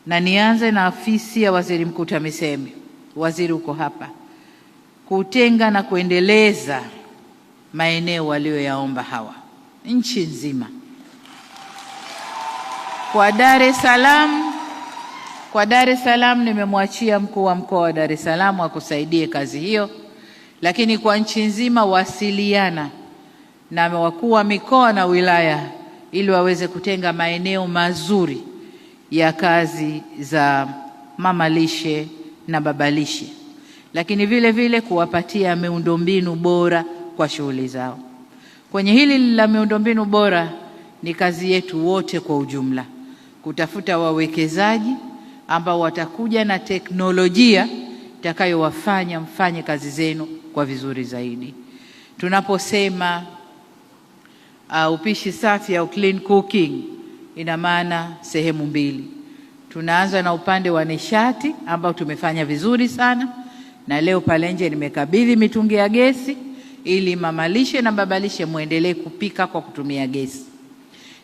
na nianze na afisi ya Waziri Mkuu TAMISEMI, waziri uko hapa, kutenga na kuendeleza maeneo walioyaomba hawa nchi nzima. Kwa Dar es Salaam nimemwachia mkuu wa mkoa wa Dar es Salaam akusaidie kazi hiyo, lakini kwa nchi nzima wasiliana na wakuu wa mikoa na wilaya ili waweze kutenga maeneo mazuri ya kazi za mama lishe na baba lishe, lakini vile vile kuwapatia miundombinu bora kwa shughuli zao. Kwenye hili la miundombinu bora ni kazi yetu wote kwa ujumla, kutafuta wawekezaji ambao watakuja na teknolojia itakayowafanya mfanye kazi zenu kwa vizuri zaidi. Tunaposema upishi safi au clean cooking, ina maana sehemu mbili. Tunaanza na upande wa nishati ambao tumefanya vizuri sana, na leo pale nje nimekabidhi mitungi ya gesi ili mama lishe na baba lishe muendelee kupika kwa kutumia gesi.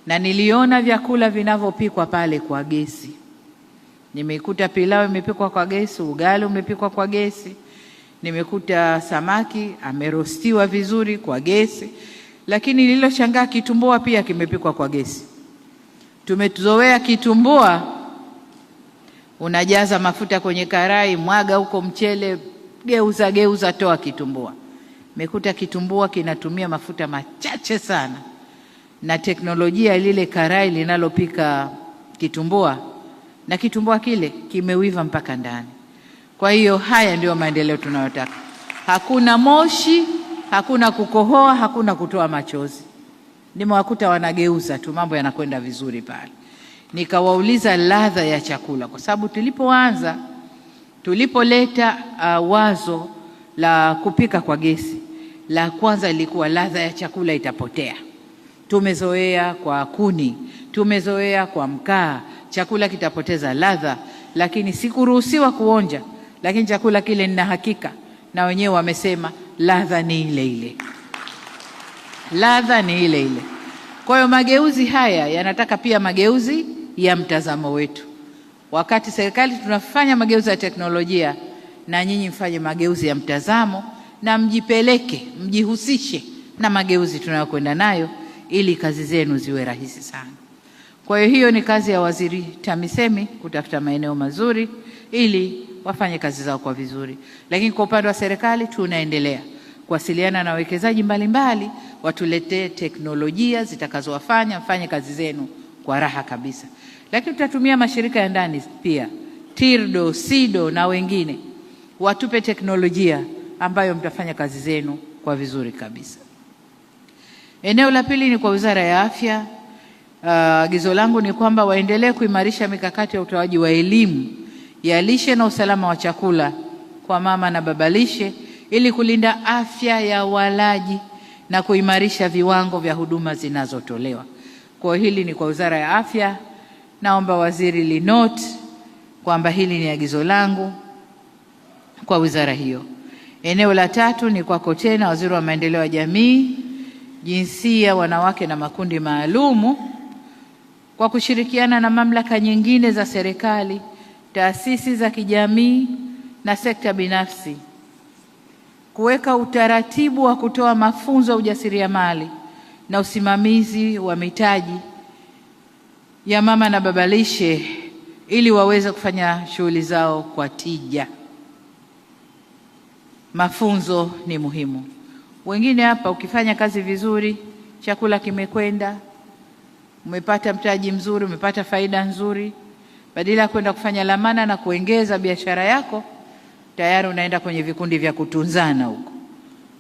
Na niliona vyakula vinavyopikwa pale kwa gesi. Nimekuta pilau imepikwa kwa gesi, ugali umepikwa kwa gesi, nimekuta samaki amerostiwa vizuri kwa gesi, lakini nililoshangaa kitumbua pia kimepikwa kwa gesi. Tumezoea kitumbua unajaza mafuta kwenye karai, mwaga huko mchele, geuza toa kitumbua. Nimekuta kitumbua kinatumia mafuta machache sana, na teknolojia lile karai linalopika kitumbua, na kitumbua kile kimeiva mpaka ndani. Kwa hiyo haya ndio maendeleo tunayotaka. Hakuna moshi, hakuna kukohoa, hakuna kutoa machozi. Nimewakuta wanageuza tu, mambo yanakwenda vizuri pale. Nikawauliza ladha ya chakula, kwa sababu tulipoleta wazo la kupika kwa gesi, la kwanza ilikuwa ladha ya chakula itapotea. Tumezoea kwa kuni, tumezoea kwa mkaa, chakula kitapoteza ladha, lakini sikuruhusiwa kuonja, lakini chakula kile nina hakika na wenyewe wamesema ladha ni ile ile. Ladha ni ile ile. Kwa hiyo mageuzi haya yanataka pia mageuzi ya mtazamo wetu. Wakati serikali tunafanya mageuzi ya teknolojia, na nyinyi mfanye mageuzi ya mtazamo na mjipeleke, mjihusishe na mageuzi tunayokwenda nayo ili kazi zenu ziwe rahisi sana. Kwa hiyo ni kazi ya Waziri TAMISEMI kutafuta maeneo mazuri ili wafanye kazi zao kwa vizuri. Lakini kwa upande wa serikali tunaendelea kuwasiliana na wawekezaji mbalimbali watuletee teknolojia zitakazowafanya mfanye kazi zenu kwa raha kabisa. Lakini tutatumia mashirika ya ndani pia, TIRDO, SIDO na wengine, watupe teknolojia ambayo mtafanya kazi zenu kwa vizuri kabisa. Eneo la pili ni kwa Wizara ya Afya. Agizo langu ni kwamba waendelee kuimarisha mikakati ya utoaji wa elimu ya lishe na usalama wa chakula kwa mama na baba lishe ili kulinda afya ya walaji na kuimarisha viwango vya huduma zinazotolewa. Kwa hili ni kwa Wizara ya Afya. Naomba waziri linote kwamba hili ni agizo langu kwa wizara hiyo. Eneo la tatu ni kwako tena, Waziri wa Maendeleo ya Jamii, Jinsia, Wanawake na Makundi Maalumu, kwa kushirikiana na mamlaka nyingine za serikali, taasisi za kijamii na sekta binafsi, kuweka utaratibu wa kutoa mafunzo ya ujasiriamali na usimamizi wa mitaji ya mama na baba lishe ili waweze kufanya shughuli zao kwa tija. Mafunzo ni muhimu. Wengine hapa ukifanya kazi vizuri, chakula kimekwenda, umepata mtaji mzuri, umepata faida nzuri, badala ya kwenda kufanya lamana na kuongeza biashara yako, tayari unaenda kwenye vikundi vya kutunzana huko.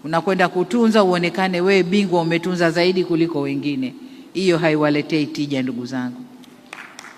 Unakwenda kutunza uonekane wewe bingwa, umetunza zaidi kuliko wengine. Hiyo haiwaletei tija, ndugu zangu.